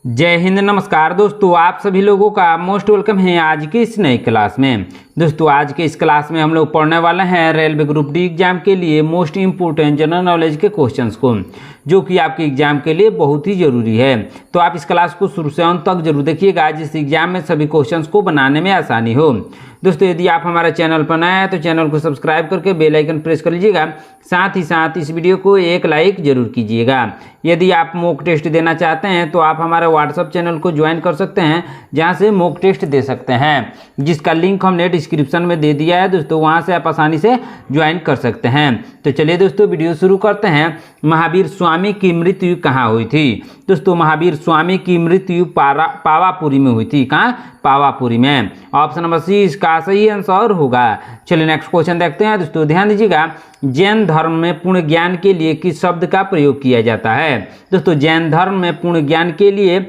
जय हिंद। नमस्कार दोस्तों, आप सभी लोगों का मोस्ट वेलकम है आज की इस नई क्लास में। दोस्तों आज के इस क्लास में हम लोग पढ़ने वाले हैं रेलवे ग्रुप डी एग्जाम के लिए मोस्ट इंपोर्टेंट जनरल नॉलेज के क्वेश्चंस को, जो कि आपके एग्जाम के लिए बहुत ही जरूरी है। तो आप इस क्लास को शुरू से अंत तक जरूर देखिएगा, जिससे एग्जाम में सभी क्वेश्चंस को बनाने में आसानी हो। दोस्तों यदि आप हमारे चैनल पर नए हैं तो चैनल को सब्सक्राइब करके बेल आइकन प्रेस कर लीजिएगा। साथ ही साथ इस वीडियो को एक लाइक जरूर कीजिएगा। यदि आप मॉक टेस्ट देना चाहते हैं तो आप हमारे व्हाट्सएप चैनल को ज्वाइन कर सकते हैं, जहां से मॉक टेस्ट दे सकते हैं, जिसका लिंक हमने डिस्क्रिप्शन में दे दिया है। दोस्तों वहां से आप आसानी से ज्वाइन कर सकते हैं। तो चलिए दोस्तों वीडियो शुरू करते हैं। महावीर स्वामी की मृत्यु कहाँ हुई थी? दोस्तों महावीर स्वामी की मृत्यु पावापुरी में हुई थी। कहाँ? पावापुरी में। ऑप्शन नंबर सी इसका सही आंसर होगा। चलिए नेक्स्ट क्वेश्चन देखते हैं। दोस्तों ध्यान दीजिएगा, जैन धर्म में पूर्ण ज्ञान के लिए किस शब्द का प्रयोग किया जाता है? दोस्तों जैन धर्म में पूर्ण ज्ञान के लिए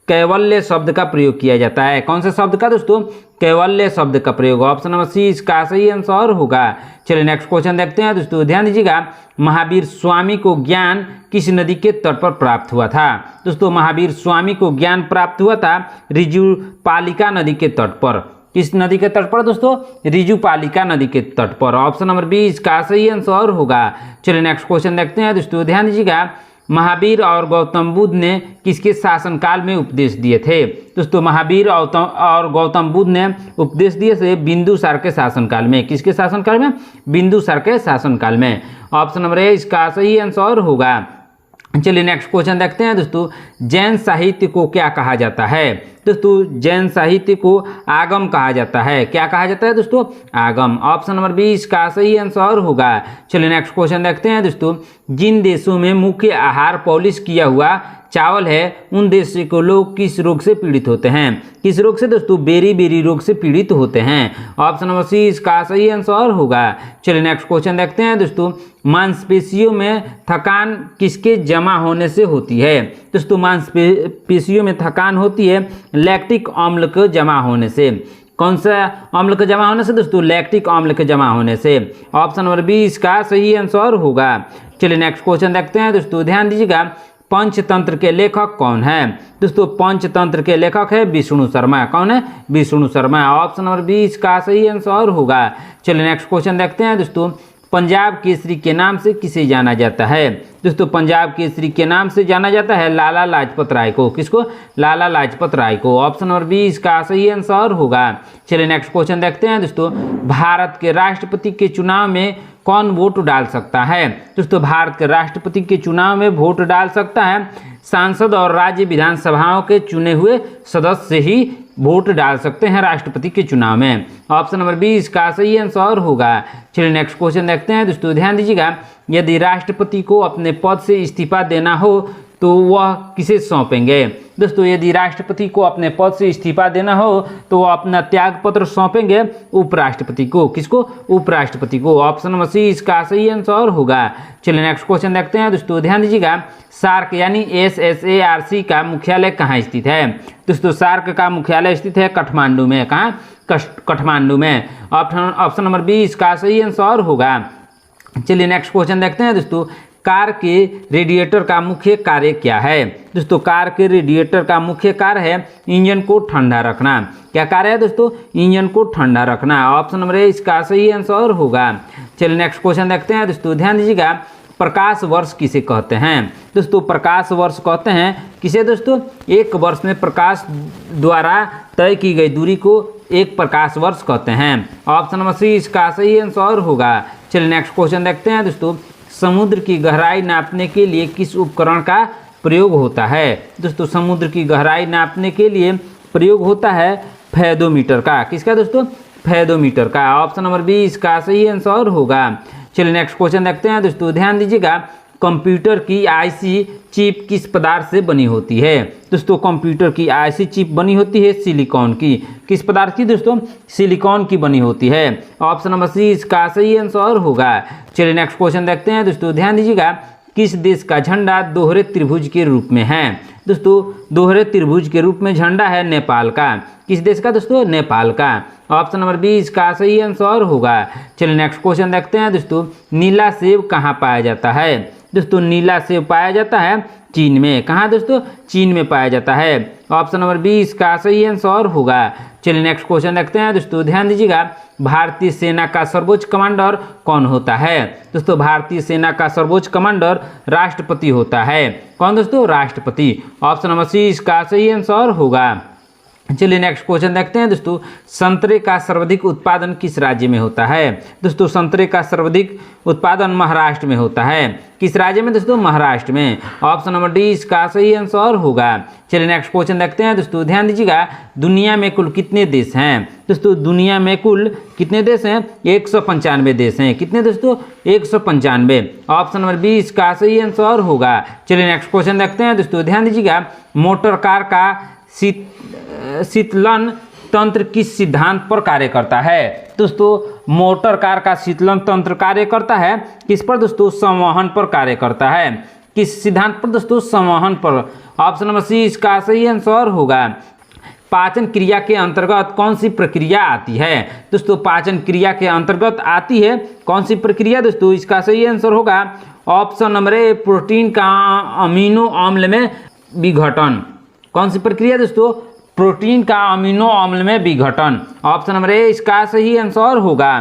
कैवल्य शब्द का प्रयोग किया जाता है। कौन से शब्द का? दोस्तों कैवल्य शब्द का प्रयोग। ऑप्शन नंबर सी इसका सही आंसर होगा। चलिए नेक्स्ट क्वेश्चन देखते हैं। दोस्तों ध्यान दीजिएगा, महावीर स्वामी को ज्ञान किस नदी के तट पर प्राप्त हुआ था? दोस्तों महावीर स्वामी को ज्ञान प्राप्त हुआ था ऋजुपालिका नदी के तट पर। किस नदी के तट पर? दोस्तों ऋजुपालिका नदी के तट पर। ऑप्शन नंबर बी इसका सही आंसर होगा। चलिए नेक्स्ट क्वेश्चन देखते हैं। दोस्तों ध्यान दीजिएगा, महावीर और गौतम बुद्ध ने किसके शासनकाल में उपदेश दिए थे? दोस्तों महावीर और गौतम बुद्ध ने उपदेश दिए थे बिंदुसार के शासनकाल में। किसके शासनकाल में? बिंदुसार के शासनकाल में। ऑप्शन नंबर ए इसका सही आंसर होगा। चलिए नेक्स्ट क्वेश्चन देखते हैं। दोस्तों जैन साहित्य को क्या कहा जाता है? दोस्तों जैन साहित्य को आगम कहा जाता है। क्या कहा जाता है दोस्तों? आगम। ऑप्शन नंबर बी इसका सही आंसर होगा। चलिए नेक्स्ट क्वेश्चन देखते हैं। दोस्तों जिन देशों में मुख्य आहार पॉलिश किया हुआ चावल है, उन देशों के लोग किस रोग से पीड़ित होते हैं? किस रोग से? दोस्तों बेरी रोग से पीड़ित होते हैं। ऑप्शन नंबर सी इसका सही आंसर होगा। चलिए नेक्स्ट क्वेश्चन देखते हैं। दोस्तों मांसपेशियों में थकान किसके जमा होने से होती है? दोस्तों मांसपेशियों में थकान होती है लैक्टिक अम्ल के जमा होने से। कौन सा अम्ल के जमा होने से? दोस्तों लैक्टिक अम्ल के जमा होने से। ऑप्शन नंबर बी इसका सही आंसर होगा। चलिए नेक्स्ट क्वेश्चन देखते हैं। दोस्तों ध्यान दीजिएगा, पंचतंत्र के लेखक कौन है? दोस्तों पंचतंत्र के लेखक है विष्णु शर्मा। कौन है? Vishnu Sharma. Option number B इसका सही आंसर होगा। चलिए नेक्स्ट क्वेश्चन देखते हैं। दोस्तों पंजाब केसरी के नाम से किसे जाना जाता है? दोस्तों पंजाब केसरी के नाम से जाना जाता है लाला लाजपत राय को। किसको? लाला लाजपत राय को। ऑप्शन नंबर बी इसका सही आंसर होगा। चलिए नेक्स्ट क्वेश्चन देखते हैं। दोस्तों भारत के राष्ट्रपति के चुनाव में कौन वोट डाल सकता है? दोस्तों भारत के राष्ट्रपति के चुनाव में वोट डाल सकता है सांसद और राज्य विधानसभाओं के चुने हुए सदस्य ही वोट डाल सकते हैं राष्ट्रपति के चुनाव में। ऑप्शन नंबर बी इसका सही आंसर होगा। चलिए नेक्स्ट क्वेश्चन देखते हैं। दोस्तों ध्यान दीजिएगा, यदि राष्ट्रपति को अपने पद से इस्तीफा देना हो तो वह किसे सौंपेंगे? दोस्तों यदि राष्ट्रपति को अपने पद से इस्तीफा देना हो तो वह अपना त्याग पत्र सौंपेंगे उपराष्ट्रपति को। किसको? उपराष्ट्रपति को। ऑप्शन नंबर सी इसका सही आंसर होगा। चलिए नेक्स्ट क्वेश्चन देखते हैं। दोस्तों ध्यान दीजिएगा, सार्क यानी SSARC का मुख्यालय कहाँ स्थित है? दोस्तों सार्क का मुख्यालय स्थित है काठमांडू में। कहाँ? काठमांडू में। ऑप्शन नंबर बी इसका सही आंसर होगा। चलिए नेक्स्ट क्वेश्चन देखते हैं। दोस्तों कार के रेडिएटर का मुख्य कार्य क्या है? दोस्तों कार के रेडिएटर का मुख्य कार्य है इंजन को ठंडा रखना। क्या कार्य है दोस्तों? इंजन को ठंडा रखना। ऑप्शन नंबर ए इसका सही आंसर होगा। चलिए नेक्स्ट क्वेश्चन देखते हैं। दोस्तों ध्यान दीजिएगा, प्रकाश वर्ष किसे कहते हैं? दोस्तों प्रकाश वर्ष कहते हैं किसे? दोस्तों एक वर्ष में प्रकाश द्वारा तय की गई दूरी को एक प्रकाश वर्ष कहते हैं। ऑप्शन नंबर सी इसका सही आंसर होगा। चलिए नेक्स्ट क्वेश्चन देखते हैं। दोस्तों समुद्र की गहराई नापने के लिए किस उपकरण का प्रयोग होता है? दोस्तों समुद्र की गहराई नापने के लिए प्रयोग होता है फेदोमीटर का। किसका? दोस्तों फेदोमीटर का। ऑप्शन नंबर बी इसका सही आंसर होगा। चलिए नेक्स्ट क्वेश्चन देखते हैं। दोस्तों ध्यान दीजिएगा, कंप्यूटर की IC चिप किस पदार्थ से बनी होती है? दोस्तों कंप्यूटर की IC चिप बनी होती है सिलिकॉन की। किस पदार्थ की? दोस्तों सिलिकॉन की बनी होती है। ऑप्शन नंबर सी इसका सही आंसर होगा। चलिए नेक्स्ट क्वेश्चन देखते हैं। दोस्तों ध्यान दीजिएगा, किस देश का झंडा दोहरे त्रिभुज के रूप में है? दोस्तों दोहरे त्रिभुज के रूप में झंडा है नेपाल का। किस देश का? दोस्तों नेपाल का। ऑप्शन नंबर बी इसका सही आंसर होगा। चलिए नेक्स्ट क्वेश्चन देखते हैं। दोस्तों नीला सेब कहाँ पाया जाता है? दोस्तों नीला सेब पाया जाता है चीन में। कहाँ दोस्तों? चीन में पाया जाता है। ऑप्शन नंबर 20 का सही आंसर होगा। चलिए नेक्स्ट क्वेश्चन देखते हैं दोस्तों, ध्यान दीजिएगा। भारतीय सेना का सर्वोच्च कमांडर कौन होता है? दोस्तों भारतीय सेना का सर्वोच्च कमांडर राष्ट्रपति होता है। कौन दोस्तों? राष्ट्रपति। ऑप्शन नंबर 30 का सही आंसर होगा। चलिए नेक्स्ट क्वेश्चन देखते हैं दोस्तों, संतरे का सर्वाधिक उत्पादन किस राज्य में होता है? दोस्तों संतरे का सर्वाधिक उत्पादन महाराष्ट्र में होता है। किस राज्य में दोस्तों? महाराष्ट्र में। ऑप्शन नंबर 20 का सही आंसर होगा। चलिए नेक्स्ट क्वेश्चन देखते हैं दोस्तों, ध्यान दीजिएगा। दुनिया में कुल कितने देश हैं? दोस्तों दुनिया में कुल कितने देश हैं? 195 देश हैं। कितने दोस्तों? 195। ऑप्शन नंबर 20 का सही आंसर होगा। चलिए नेक्स्ट क्वेश्चन देखते हैं दोस्तों, ध्यान दीजिएगा। मोटर कार का शीतलन तंत्र किस सिद्धांत पर कार्य करता है? दोस्तों मोटर कार का शीतलन तंत्र कार्य करता है किस पर दोस्तों? संवहन पर कार्य करता है। किस सिद्धांत पर दोस्तों? संवहन पर। ऑप्शन नंबर 30 का सही आंसर होगा। पाचन क्रिया के अंतर्गत कौन सी प्रक्रिया आती है? दोस्तों पाचन क्रिया के अंतर्गत आती है कौन सी प्रक्रिया दोस्तों? इसका सही आंसर होगा ऑप्शन नंबर ए, प्रोटीन का अमीनो अम्ल में विघटन। कौन सी प्रक्रिया दोस्तों? प्रोटीन का अमीनो अम्ल में विघटन। ऑप्शन नंबर ए इसका सही आंसर होगा।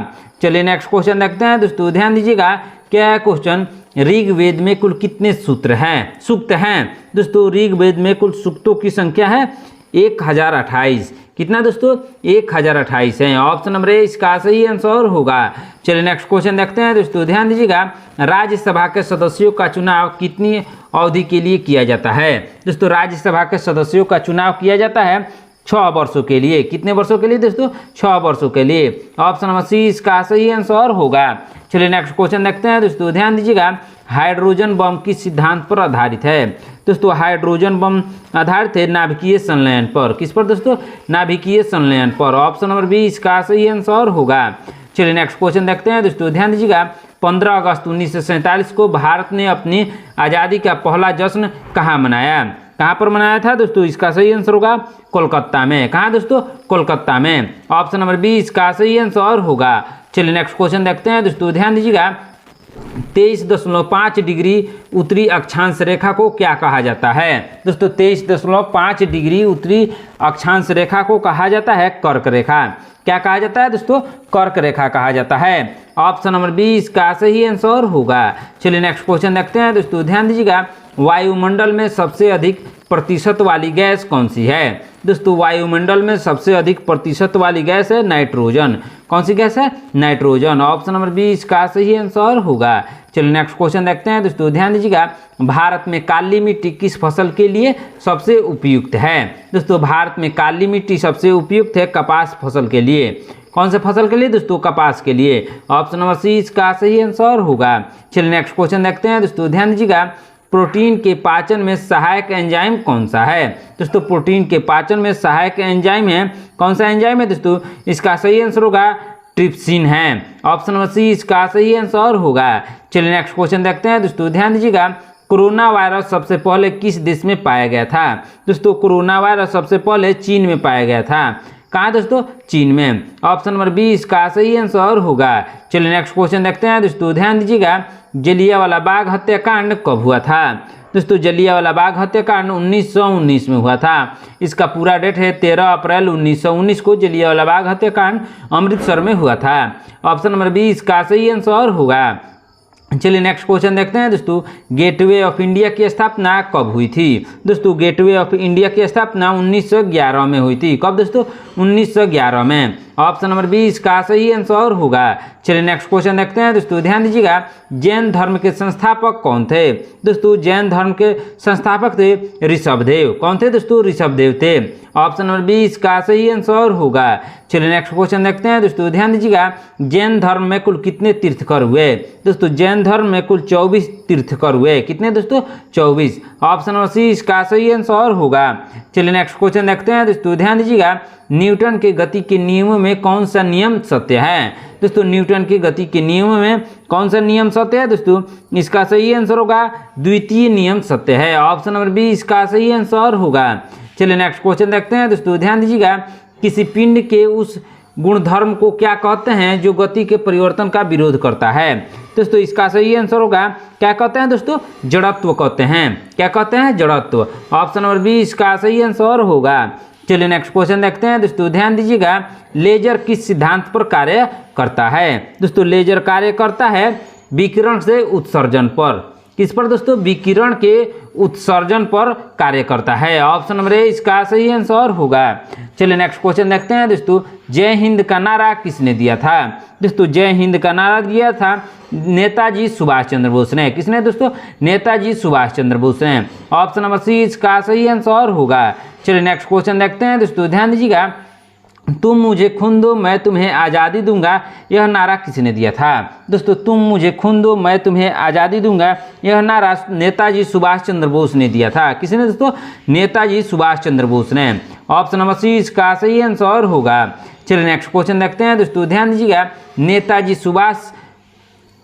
चलिए नेक्स्ट क्वेश्चन देखते हैं दोस्तों, ध्यान दीजिएगा। क्या है क्वेश्चन? ऋग्वेद में कुल कितने सूत्र हैं? सूक्त हैं। दोस्तों ऋग्वेद में कुल सूक्तों की संख्या है 1028। कितना दोस्तों? 1028 है। ऑप्शन नंबर ए इसका सही आंसर होगा। चलिए नेक्स्ट क्वेश्चन देखते हैं दोस्तों, ध्यान दीजिएगा। राज्यसभा के सदस्यों का चुनाव कितनी अवधि के लिए किया जाता है? दोस्तों राज्यसभा के सदस्यों का चुनाव किया जाता है 6 वर्षों के लिए। कितने वर्षों के लिए दोस्तों? 6 वर्षों के लिए। ऑप्शन नंबर सी इसका सही आंसर होगा। चलिए नेक्स्ट क्वेश्चन देखते हैं दोस्तों, ध्यान दीजिएगा। हाइड्रोजन बम किस सिद्धांत पर आधारित है? दोस्तों हाइड्रोजन बम आधारित है नाभिकीय संलयन पर। किस पर दोस्तों? नाभिकीय संलयन पर। ऑप्शन नंबर 20 का सही आंसर होगा। चलिए नेक्स्ट क्वेश्चन देखते हैं दोस्तों, ध्यान दीजिएगा। 15 अगस्त 1947 को भारत ने अपनी आज़ादी का पहला जश्न कहाँ मनाया? कहाँ पर मनाया था दोस्तों? इसका सही आंसर होगा कोलकाता में। कहाँ दोस्तों? कोलकाता में। ऑप्शन नंबर 20 का सही आंसर होगा। चलिए नेक्स्ट क्वेश्चन देखते हैं दोस्तों, ध्यान दीजिएगा। 23.5 डिग्री उत्तरी अक्षांश रेखा को क्या कहा जाता है? दोस्तों 23.5 डिग्री उत्तरी अक्षांश रेखा को कहा जाता है कर्क रेखा। क्या कहा जाता है दोस्तों? कर्क रेखा कहा जाता है। ऑप्शन नंबर 20 का सही आंसर होगा। चलिए नेक्स्ट क्वेश्चन देखते हैं दोस्तों, ध्यान दीजिएगा। वायुमंडल में सबसे अधिक प्रतिशत वाली गैस कौन सी है? दोस्तों वायुमंडल में सबसे अधिक प्रतिशत वाली गैस है नाइट्रोजन। कौन सी गैस है? नाइट्रोजन। ऑप्शन नंबर 20 का सही आंसर होगा। चलिए नेक्स्ट क्वेश्चन देखते हैं दोस्तों, ध्यान दीजिएगा। भारत में काली मिट्टी किस फसल के लिए सबसे उपयुक्त है? दोस्तों भारत में काली मिट्टी सबसे उपयुक्त है कपास फसल के लिए। कौन से फसल के लिए दोस्तों? कपास के लिए। ऑप्शन नंबर सी इसका सही आंसर होगा। चलिए नेक्स्ट क्वेश्चन देखते हैं दोस्तों, ध्यान दीजिएगा। प्रोटीन के पाचन में सहायक एंजाइम कौन सा है? दोस्तों प्रोटीन के पाचन में सहायक एंजाइम है कौन सा एंजाइम है दोस्तों? इसका सही आंसर होगा ट्रिप्सिन है। ऑप्शन नंबर सी इसका सही आंसर होगा। चलिए नेक्स्ट क्वेश्चन देखते हैं दोस्तों, ध्यान दीजिएगा। कोरोना वायरस सबसे पहले किस देश में पाया गया था? दोस्तों कोरोना वायरस सबसे पहले चीन में पाया गया था। कहाँ दोस्तों? चीन में। ऑप्शन नंबर 20 का सही आंसर होगा। चलिए नेक्स्ट क्वेश्चन देखते हैं दोस्तों, ध्यान दीजिएगा। जलियांवाला बाग हत्याकांड कब हुआ था? दोस्तों जलियांवाला बाग हत्याकांड 1919 में हुआ था। इसका पूरा डेट है 13 अप्रैल 1919 को जलियांवाला बाग हत्याकांड अमृतसर में हुआ था। ऑप्शन नंबर 20 का सही आंसर होगा। चलिए नेक्स्ट क्वेश्चन देखते हैं दोस्तों, गेटवे ऑफ इंडिया की स्थापना कब हुई थी? दोस्तों गेटवे ऑफ इंडिया की स्थापना 1911 में हुई थी। कब दोस्तों? 1911 में। ऑप्शन नंबर 20 का सही आंसर होगा। चलिए नेक्स्ट क्वेश्चन देखते हैं दोस्तों, ध्यान दीजिएगा। जैन धर्म के संस्थापक कौन थे? दोस्तों जैन धर्म के संस्थापक थे ऋषभदेव। कौन थे दोस्तों? ऋषभदेव थे। ऑप्शन नंबर 20 का सही आंसर होगा। चलिए नेक्स्ट क्वेश्चन देखते हैं दोस्तों, ध्यान दीजिएगा। जैन धर्म में कुल कितने तीर्थकर हुए? दोस्तों जैन धर्म में कुल 24 तीर्थकर हुए। कितने दोस्तों? 24। ऑप्शन नंबर सी इसका सही आंसर होगा। चलिए नेक्स्ट क्वेश्चन देखते हैं दोस्तों, ध्यान दीजिएगा। न्यूटन के गति के नियमों में कौन सा नियम सत्य है? दोस्तों न्यूटन की गति के नियमों में कौन सा नियम सत्य है दोस्तों? इसका सही आंसर होगा द्वितीय नियम सत्य है। ऑप्शन नंबर 20 का सही आंसर होगा। चलिए नेक्स्ट क्वेश्चन देखते हैं दोस्तों, ध्यान दीजिएगा। किसी पिंड के उस गुणधर्म को क्या कहते हैं जो गति के परिवर्तन का विरोध करता है? दोस्तों इसका सही आंसर होगा, क्या कहते हैं दोस्तों? जड़त्व कहते हैं। क्या कहते हैं? जड़त्व। ऑप्शन नंबर बी इसका सही आंसर होगा। चलिए नेक्स्ट क्वेश्चन देखते हैं दोस्तों, ध्यान दीजिएगा। लेजर किस सिद्धांत पर कार्य करता है? दोस्तों लेजर कार्य करता है विकिरण से उत्सर्जन पर। किस पर दोस्तों? विकिरण के उत्सर्जन पर कार्य करता है। ऑप्शन नंबर ए इसका सही आंसर होगा। चलिए नेक्स्ट क्वेश्चन देखते हैं दोस्तों, जय हिंद का नारा किसने दिया था? दोस्तों जय हिंद का नारा दिया था नेताजी सुभाष चंद्र बोस ने। किसने दोस्तों? नेताजी सुभाष चंद्र बोस ने। ऑप्शन नंबर सी इसका सही आंसर होगा। चलिए नेक्स्ट क्वेश्चन देखते हैं दोस्तों, ध्यान दीजिएगा। तुम मुझे खून दो मैं तुम्हें आज़ादी दूंगा, यह नारा किसने दिया था? दोस्तों तुम मुझे खून दो मैं तुम्हें आज़ादी दूंगा, यह नारा नेताजी सुभाष चंद्र बोस ने दिया था। किसने दोस्तों? नेताजी सुभाष चंद्र बोस ने। ऑप्शन नंबर सी इसका सही आंसर होगा। चलिए नेक्स्ट क्वेश्चन देखते हैं दोस्तों, ध्यान दीजिएगा। नेताजी सुभाष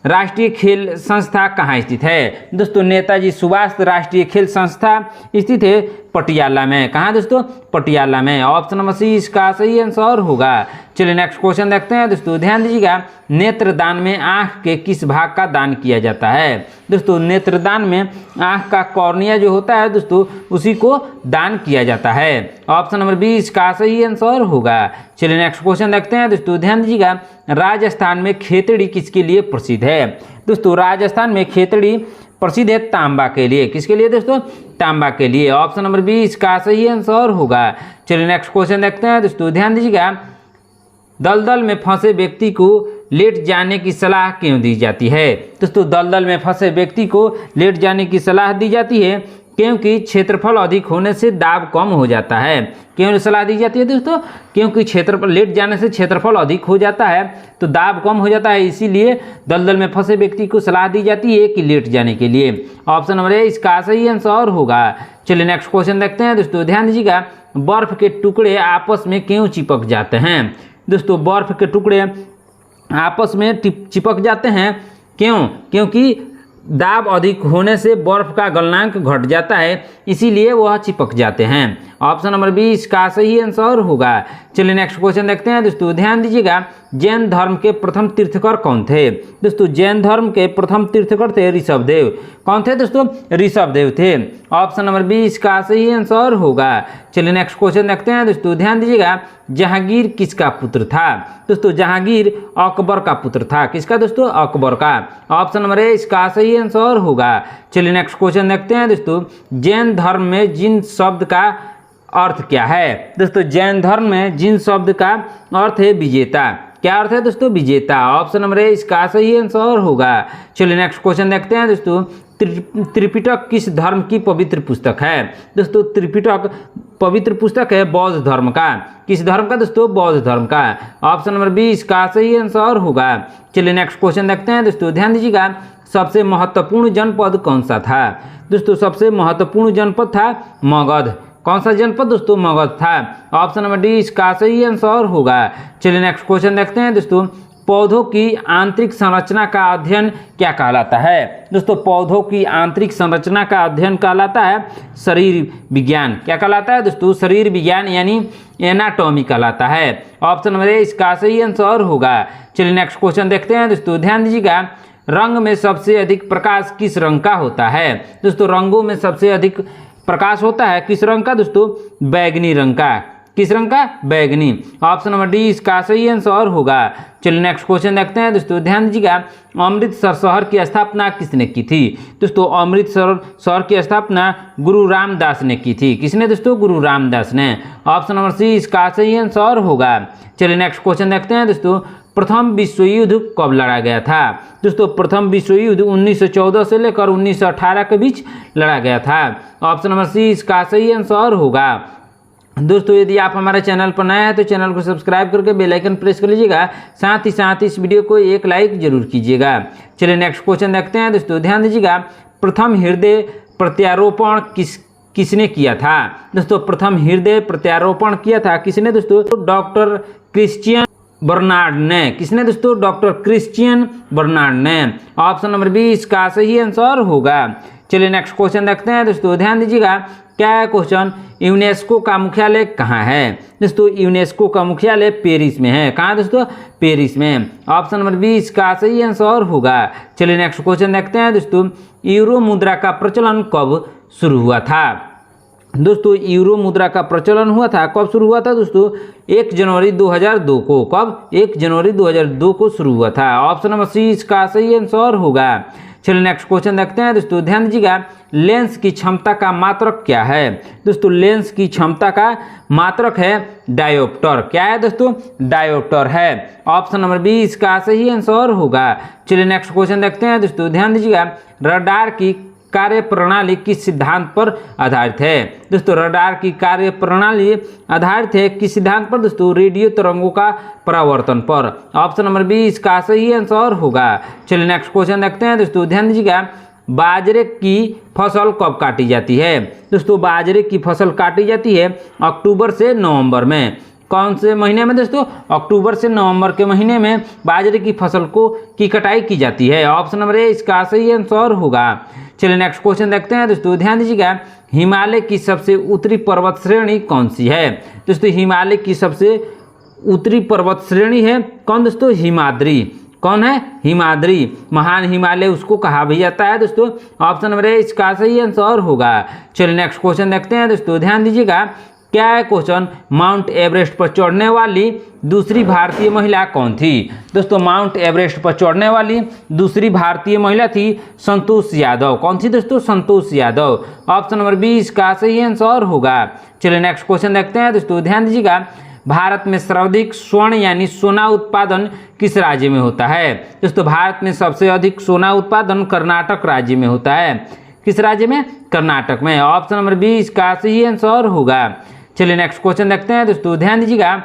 राष्ट्रीय खेल संस्था कहाँ स्थित है? दोस्तों नेताजी सुभाष राष्ट्रीय खेल संस्था स्थित है पटियाला में। कहाँ दोस्तों? पटियाला में। ऑप्शन नंबर सी इसका सही आंसर होगा। चलिए नेक्स्ट क्वेश्चन देखते हैं दोस्तों, ध्यान दीजिएगा। नेत्रदान में आंख के किस भाग का दान किया जाता है? दोस्तों नेत्रदान में आंख का कॉर्निया जो होता है दोस्तों उसी को दान किया जाता है। ऑप्शन नंबर बी इसका सही आंसर होगा। चलिए नेक्स्ट क्वेश्चन देखते हैं दोस्तों, ध्यान दीजिएगा। राजस्थान में खेतड़ी किसके लिए प्रसिद्ध है? दोस्तों राजस्थान में खेतड़ी प्रसिद्ध है तांबा के लिए। किसके लिए दोस्तों? तांबा के लिए। ऑप्शन नंबर बी इसका सही आंसर होगा। चलिए नेक्स्ट क्वेश्चन देखते हैं दोस्तों, ध्यान दीजिएगा। दलदल में फंसे व्यक्ति को लेट जाने की सलाह क्यों दी जाती है? दोस्तों दलदल में फंसे व्यक्ति को लेट जाने की सलाह दी जाती है क्योंकि क्षेत्रफल अधिक होने से दाब कम हो जाता है। क्यों सलाह दी जाती है दोस्तों? क्योंकि क्षेत्रफल लेट जाने से क्षेत्रफल अधिक हो जाता है तो दाब कम हो जाता है, इसीलिए दलदल में फंसे व्यक्ति को सलाह दी जाती है कि लेट जाने के लिए। ऑप्शन नंबर ए इसका सही आंसर होगा। चलिए नेक्स्ट क्वेश्चन देखते हैं दोस्तों, ध्यान दीजिएगा। बर्फ के टुकड़े आपस में क्यों चिपक जाते हैं? दोस्तों बर्फ के टुकड़े आपस में चिपक जाते हैं क्यों? क्योंकि दाब अधिक होने से बर्फ का गलनांक घट जाता है, इसीलिए वह चिपक जाते हैं। ऑप्शन नंबर बी इसका सही आंसर होगा। चलिए नेक्स्ट क्वेश्चन देखते हैं दोस्तों, ध्यान दीजिएगा। जैन धर्म के प्रथम तीर्थकर कौन थे? दोस्तों जैन धर्म के प्रथम तीर्थकर थे ऋषभदेव। कौन थे दोस्तों? ऋषभदेव थे। ऑप्शन नंबर बी इसका सही आंसर होगा। चलिए नेक्स्ट क्वेश्चन देखते हैं दोस्तों, ध्यान दीजिएगा। जहांगीर किसका पुत्र था? दोस्तों जहांगीर अकबर का पुत्र था। किसका दोस्तों? अकबर का। ऑप्शन नंबर ए इसका सही आंसर होगा। चलिए नेक्स्ट क्वेश्चन देखते हैं दोस्तों, जैन धर्म में जिन शब्द का अर्थ क्या है? दोस्तों जैन धर्म में जिन शब्द का अर्थ है विजेता। क्या अर्थ है दोस्तों? विजेता। ऑप्शन नंबर ए इसका सही आंसर होगा। चलिए नेक्स्ट क्वेश्चन देखते हैं दोस्तों, त्रिपिटक किस धर्म की पवित्र पुस्तक है? दोस्तों त्रिपिटक पवित्र पुस्तक है बौद्ध धर्म का। किस धर्म का दोस्तों? बौद्ध धर्म का। ऑप्शन नंबर बी इसका सही आंसर होगा। चलिए नेक्स्ट क्वेश्चन देखते हैं दोस्तों, ध्यान दीजिएगा। सबसे महत्वपूर्ण जनपद कौन सा था? दोस्तों सबसे महत्वपूर्ण जनपद था मगध। कौन सा जनपद दोस्तों? मगध था। ऑप्शन नंबर डी इसका सही आंसर होगा। चलिए नेक्स्ट क्वेश्चन देखते हैं दोस्तों, पौधों की आंतरिक संरचना का अध्ययन क्या कहलाता है? दोस्तों पौधों की आंतरिक संरचना का अध्ययन कहलाता है शरीर विज्ञान। क्या कहलाता है दोस्तों? शरीर विज्ञान यानी एनाटॉमी कहलाता है। ऑप्शन नंबर ए इसका सही आंसर होगा। चलिए नेक्स्ट क्वेश्चन देखते हैं दोस्तों, ध्यान दीजिएगा। रंग में सबसे अधिक प्रकाश किस रंग का होता है? दोस्तों रंगों में सबसे अधिक प्रकाश होता है किस रंग का दोस्तों? बैगनी रंग का। किस रंग का? बैगनी। ऑप्शन नंबर डी इसका सही आंसर होगा। चलिए नेक्स्ट क्वेश्चन देखते हैं दोस्तों, ध्यान दीजिएगा। अमृतसर शहर की स्थापना किसने की थी? दोस्तों अमृतसर शहर की स्थापना गुरु रामदास ने की थी। किसने दोस्तों? गुरु रामदास ने। ऑप्शन नंबर सी इसका सही आंसर होगा। चलिए नेक्स्ट क्वेश्चन देखते हैं दोस्तों, प्रथम विश्व युद्ध कब लड़ा गया था? दोस्तों प्रथम विश्व युद्ध 1914 से लेकर 1918 के बीच लड़ा गया था। ऑप्शन नंबर सी इसका सही आंसर होगा। दोस्तों यदि आप हमारे चैनल पर नए हैं तो चैनल को सब्सक्राइब करके बेल आइकन प्रेस कर लीजिएगा, साथ ही इस वीडियो को एक लाइक जरूर कीजिएगा। चलिए नेक्स्ट क्वेश्चन देखते हैं दोस्तों, ध्यान दीजिएगा। प्रथम हृदय प्रत्यारोपण किसने किया था? दोस्तों प्रथम हृदय प्रत्यारोपण किया था किसने दोस्तों? डॉक्टर क्रिश्चियन बर्नार्ड ने। किसने दोस्तों? डॉक्टर क्रिश्चियन बर्नार्ड ने। ऑप्शन नंबर बी इसका सही आंसर होगा। चलिए नेक्स्ट क्वेश्चन देखते हैं दोस्तों, ध्यान दीजिएगा। क्या है क्वेश्चन, यूनेस्को का मुख्यालय कहाँ है? दोस्तों यूनेस्को का मुख्यालय पेरिस में है। कहाँ दोस्तों? पेरिस में। ऑप्शन नंबर 20 का सही आंसर होगा। चलिए नेक्स्ट क्वेश्चन देखते हैं दोस्तों, यूरो मुद्रा का प्रचलन कब शुरू हुआ था? दोस्तों यूरो मुद्रा का प्रचलन हुआ था, कब शुरू हुआ था दोस्तों? 1 जनवरी 2002 को। कब? 1 जनवरी 2002 को शुरू हुआ था। ऑप्शन नंबर सी इसका सही आंसर होगा। चलिए नेक्स्ट क्वेश्चन देखते हैं दोस्तों, ध्यान दीजिएगा, लेंस की क्षमता का मात्रक क्या है? दोस्तों लेंस की क्षमता का मात्रक है डायोप्टर। क्या है दोस्तों? डायोप्टर है। ऑप्शन नंबर 20 का सही आंसर होगा। चलिए नेक्स्ट क्वेश्चन देखते हैं दोस्तों, ध्यान दीजिएगा, रडार की कार्य प्रणाली किस सिद्धांत पर आधारित है? दोस्तों रडार की कार्य प्रणाली आधारित है किस सिद्धांत पर? दोस्तों रेडियो तरंगों का परावर्तन पर। ऑप्शन नंबर 20 का सही आंसर होगा। चलिए नेक्स्ट क्वेश्चन देखते हैं दोस्तों, ध्यान दीजिएगा, बाजरे की फसल कब काटी जाती है? दोस्तों बाजरे की फसल काटी जाती है अक्टूबर से नवंबर में। कौन से महीने में दोस्तों? अक्टूबर से नवंबर के महीने में बाजरे की फसल की कटाई की जाती है। ऑप्शन नंबर ए इसका सही आंसर होगा। चलिए नेक्स्ट क्वेश्चन देखते हैं दोस्तों, ध्यान दीजिएगा, हिमालय की सबसे उत्तरी पर्वत श्रेणी कौन सी है? दोस्तों हिमालय की सबसे उत्तरी पर्वत श्रेणी है कौन दोस्तों? हिमाद्री। कौन है? हिमाद्री। महान हिमालय उसको कहा भी जाता है दोस्तों। ऑप्शन नंबर ए इसका सही आंसर होगा। चलिए नेक्स्ट क्वेश्चन देखते हैं दोस्तों, ध्यान दीजिएगा, क्या है क्वेश्चन, माउंट एवरेस्ट पर चढ़ने वाली दूसरी भारतीय महिला कौन थी? दोस्तों माउंट एवरेस्ट पर चढ़ने वाली दूसरी भारतीय महिला थी संतोष यादव। कौन थी दोस्तों? संतोष यादव। ऑप्शन नंबर 20 का सही आंसर होगा। चलिए नेक्स्ट क्वेश्चन देखते हैं दोस्तों, ध्यान दीजिएगा, भारत में सर्वाधिक स्वर्ण यानी सोना उत्पादन किस राज्य में होता है? दोस्तों भारत में सबसे अधिक सोना उत्पादन कर्नाटक राज्य में होता है। किस राज्य में? कर्नाटक में। ऑप्शन नंबर 20 का सही आंसर होगा। चलिए नेक्स्ट क्वेश्चन देखते हैं दोस्तों, ध्यान दीजिएगा,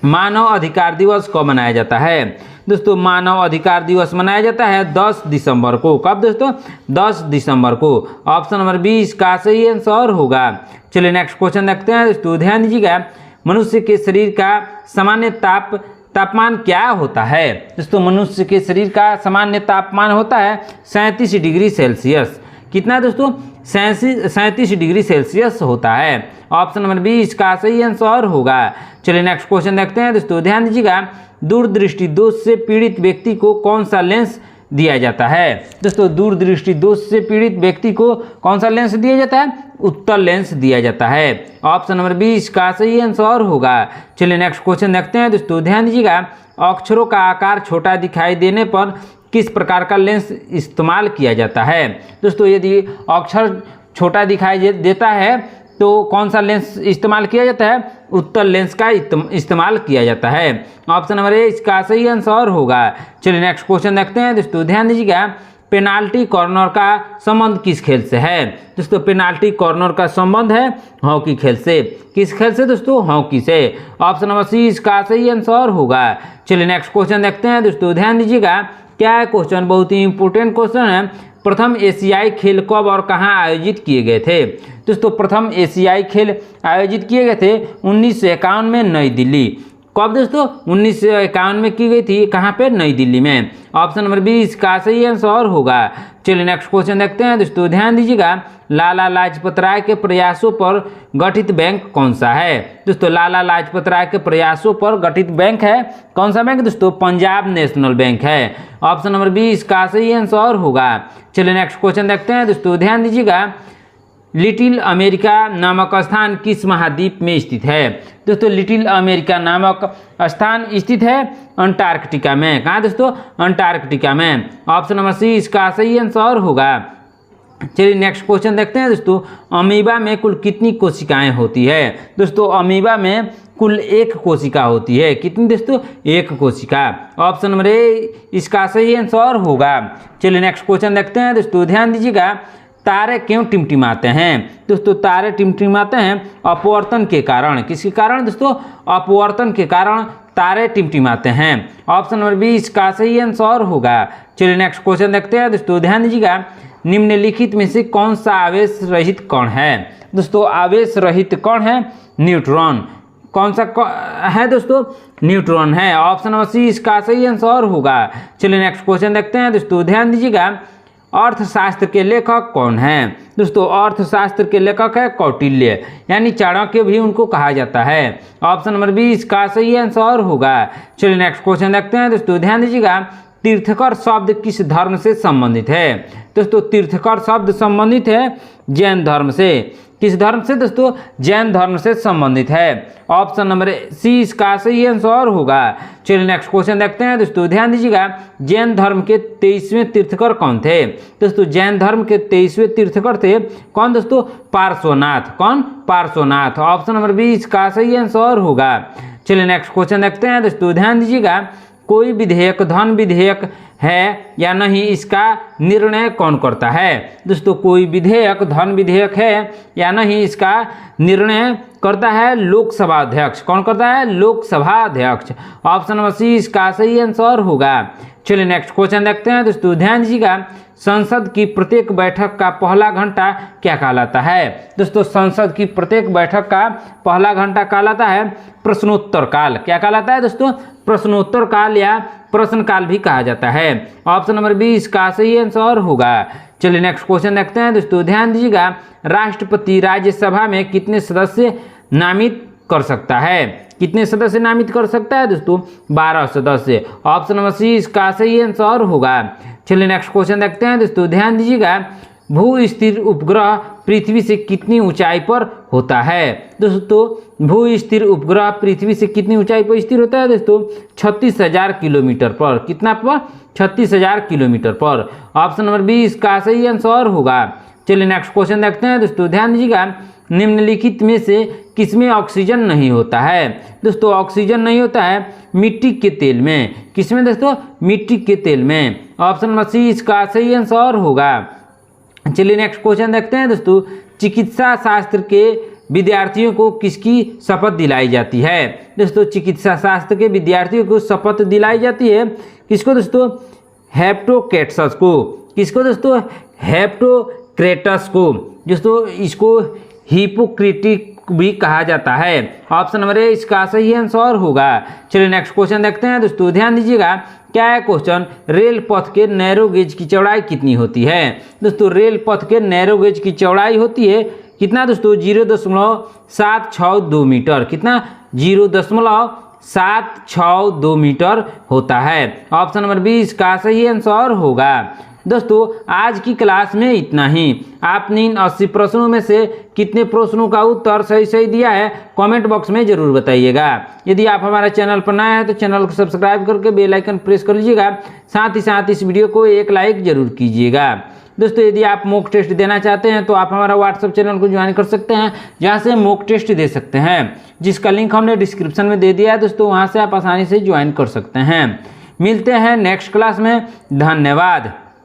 मानव अधिकार दिवस कब मनाया जाता है? दोस्तों मानव अधिकार दिवस मनाया जाता है 10 दिसंबर को। कब दोस्तों? 10 दिसंबर को। ऑप्शन नंबर 20 का सही आंसर होगा। चलिए नेक्स्ट क्वेश्चन देखते हैं दोस्तों, ध्यान दीजिएगा, मनुष्य के शरीर का सामान्य तापमान क्या होता है? दोस्तों मनुष्य के शरीर का सामान्य तापमान होता है 37 डिग्री सेल्सियस। कितना दोस्तों? 37 डिग्री सेल्सियस होता है। ऑप्शन नंबर 20 का सही आंसर होगा। चलिए नेक्स्ट क्वेश्चन देखते हैं दोस्तों, ध्यान दीजिएगा, दूरदृष्टि दोष से पीड़ित व्यक्ति को कौन सा लेंस दिया जाता है? दोस्तों दूरदृष्टि दोष से पीड़ित व्यक्ति को कौन सा लेंस दिया जाता है? उत्तल लेंस दिया जाता है। ऑप्शन नंबर 20 का सही आंसर होगा। चलिए नेक्स्ट क्वेश्चन देखते हैं दोस्तों, ध्यान दीजिएगा, अक्षरों का आकार छोटा दिखाई देने पर किस प्रकार का लेंस इस्तेमाल किया जाता है? दोस्तों यदि अक्षर छोटा दिखाई देता है तो कौन सा लेंस इस्तेमाल किया जाता है? उत्तल लेंस का इस्तेमाल किया जाता है। ऑप्शन नंबर ए इसका सही आंसर होगा। चलिए नेक्स्ट क्वेश्चन देखते हैं दोस्तों, ध्यान दीजिएगा, पेनाल्टी कॉर्नर का संबंध किस खेल से है? दोस्तों पेनाल्टी कॉर्नर का संबंध है हॉकी खेल से। किस खेल से दोस्तों? हॉकी से। ऑप्शन नंबर सी इसका सही आंसर होगा। चलिए नेक्स्ट क्वेश्चन देखते हैं दोस्तों, ध्यान दीजिएगा, क्या है क्वेश्चन, बहुत ही इंपॉर्टेंट क्वेश्चन है, प्रथम एशियाई खेल कब और कहां आयोजित किए गए थे? दोस्तों प्रथम एशियाई खेल आयोजित किए गए थे 1951 में नई दिल्ली। कब दोस्तों? 1951 में की गई थी। कहाँ पे? नई दिल्ली में। ऑप्शन नंबर 20 का सही आंसर होगा। चलिए नेक्स्ट क्वेश्चन देखते हैं दोस्तों, ध्यान दीजिएगा, लाला लाजपत राय के प्रयासों पर गठित बैंक कौन सा है? दोस्तों लाला लाजपत राय के प्रयासों पर गठित बैंक है कौन सा बैंक दोस्तों? पंजाब नेशनल बैंक है। ऑप्शन नंबर 20 का सही आंसर होगा। चलिए नेक्स्ट क्वेश्चन देखते हैं दोस्तों, ध्यान दीजिएगा, लिटिल अमेरिका नामक स्थान किस महाद्वीप में स्थित है? दोस्तों लिटिल अमेरिका नामक स्थान स्थित है अंटार्कटिका में। कहाँ दोस्तों? अंटार्कटिका में। ऑप्शन नंबर सी इसका सही आंसर होगा। चलिए नेक्स्ट क्वेश्चन देखते हैं दोस्तों, अमीबा में कुल कितनी कोशिकाएं होती है? दोस्तों अमीबा में कुल 1 कोशिका होती है। कितनी दोस्तों? 1 कोशिका। ऑप्शन नंबर ए इसका सही आंसर होगा। चलिए नेक्स्ट क्वेश्चन देखते हैं दोस्तों, ध्यान दीजिएगा, तारे क्यों टिमटिमाते हैं? दोस्तों तारे टिमटिमाते हैं अपवर्तन के कारण। किसके कारण दोस्तों? अपवर्तन के कारण तारे टिमटिमाते हैं। ऑप्शन नंबर 20 का सही आंसर होगा। चलिए नेक्स्ट क्वेश्चन देखते हैं दोस्तों, ध्यान दीजिएगा, निम्नलिखित में से कौन सा आवेश रहित कण है? दोस्तों आवेश रहित कण है न्यूट्रॉन। कौन सा है दोस्तों? न्यूट्रॉन है। ऑप्शन नंबर सी इसका सही आंसर होगा। चलिए नेक्स्ट क्वेश्चन देखते हैं दोस्तों, ध्यान दीजिएगा, अर्थशास्त्र के लेखक कौन हैं? दोस्तों अर्थशास्त्र के लेखक है कौटिल्य, यानी चाणक्य भी उनको कहा जाता है। ऑप्शन नंबर बी इसका सही आंसर होगा। चलिए नेक्स्ट क्वेश्चन देखते हैं। दोस्तों ध्यान दीजिएगा, तीर्थकर शब्द किस धर्म से संबंधित है? दोस्तों तीर्थकर शब्द संबंधित है जैन धर्म से। किस धर्म से दोस्तों? जैन धर्म से संबंधित है। ऑप्शन नंबर सी इसका सही आंसर होगा। चलिए नेक्स्ट क्वेश्चन देखते हैं। दोस्तों ध्यान दीजिएगा, जैन धर्म के 23वें तीर्थकर कौन थे? दोस्तों जैन धर्म के 23वें तीर्थकर थे कौन दोस्तों? पार्श्वनाथ। कौन? पार्श्वनाथ। ऑप्शन नंबर बी इसका सही आंसर होगा। चलिए नेक्स्ट क्वेश्चन देखते हैं। दोस्तों ध्यान दीजिएगा, कोई विधेयक धन विधेयक है या नहीं, इसका निर्णय कौन करता है? दोस्तों कोई विधेयक धन विधेयक है या नहीं, इसका निर्णय करता है लोकसभा अध्यक्ष। कौन करता है? लोकसभा अध्यक्ष। ऑप्शन नंबर सी इसका सही आंसर होगा। चलिए नेक्स्ट क्वेश्चन देखते हैं। दोस्तों ध्यान दीजिएगा, संसद की प्रत्येक बैठक का पहला घंटा क्या कहलाता है? दोस्तों संसद की प्रत्येक बैठक का पहला घंटा कहलाता है प्रश्नोत्तर काल। क्या कहलाता है दोस्तों? प्रश्नोत्तर काल या प्रश्न काल भी कहा जाता है। ऑप्शन नंबर बी इसका सही आंसर होगा। चलिए नेक्स्ट क्वेश्चन देखते हैं। दोस्तों ध्यान दीजिएगा, राष्ट्रपति राज्यसभा में कितने सदस्य नामित कर सकता है? कितने सदस्य नामित कर सकता है दोस्तों? 12 सदस्य। ऑप्शन नंबर सी इसका सही आंसर होगा। चलिए नेक्स्ट क्वेश्चन देखते हैं। दोस्तों ध्यान दीजिएगा, भू स्थिर उपग्रह पृथ्वी से कितनी ऊंचाई पर होता है? दोस्तों भू स्थिर उपग्रह पृथ्वी से कितनी ऊंचाई पर स्थिर होता है दोस्तों? 36,000 किलोमीटर पर। कितना पर? 36,000 किलोमीटर पर। ऑप्शन नंबर बी इसका सही आंसर होगा। चलिए नेक्स्ट क्वेश्चन देखते हैं। दोस्तों ध्यान दीजिएगा, निम्नलिखित में से किसमें ऑक्सीजन नहीं होता है? दोस्तों ऑक्सीजन नहीं होता है मिट्टी के तेल में। किसमें दोस्तों? मिट्टी के तेल में। ऑप्शन नंबर सी इसका सही आंसर होगा। चलिए नेक्स्ट क्वेश्चन देखते हैं। दोस्तों चिकित्सा शास्त्र के विद्यार्थियों को किसकी शपथ दिलाई जाती है? दोस्तों चिकित्सा शास्त्र के विद्यार्थियों को शपथ दिलाई जाती है किसको दोस्तों? हिप्पोक्रेटस को। किसको दोस्तों? हिप्पोक्रेटस को। दोस्तों इसको हिपोक्रेटिक भी कहा जाता है। ऑप्शन नंबर ए इसका सही आंसर होगा। चलिए नेक्स्ट क्वेश्चन देखते हैं। दोस्तों ध्यान दीजिएगा, क्या है क्वेश्चन? रेल पथ के नैरो गेज की चौड़ाई कितनी होती है? दोस्तों रेल पथ के नैरो गेज की चौड़ाई होती है कितना दोस्तों? 0.762 मीटर। कितना? 0.762 मीटर होता है। ऑप्शन नंबर बी इसका सही आंसर होगा। दोस्तों आज की क्लास में इतना ही। आपने इन 80 प्रश्नों में से कितने प्रश्नों का उत्तर सही दिया है कमेंट बॉक्स में जरूर बताइएगा। यदि आप हमारे चैनल पर नए हैं तो चैनल को सब्सक्राइब करके बेल आइकन प्रेस कर लीजिएगा। साथ ही साथ इस वीडियो को एक लाइक जरूर कीजिएगा। दोस्तों यदि आप मॉक टेस्ट देना चाहते हैं तो आप हमारा व्हाट्सएप चैनल को ज्वाइन कर सकते हैं, जहां से मॉक टेस्ट दे सकते हैं, जिसका लिंक हमने डिस्क्रिप्शन में दे दिया है। दोस्तों वहां से आप आसानी से ज्वाइन कर सकते हैं। मिलते हैं नेक्स्ट क्लास में। धन्यवाद।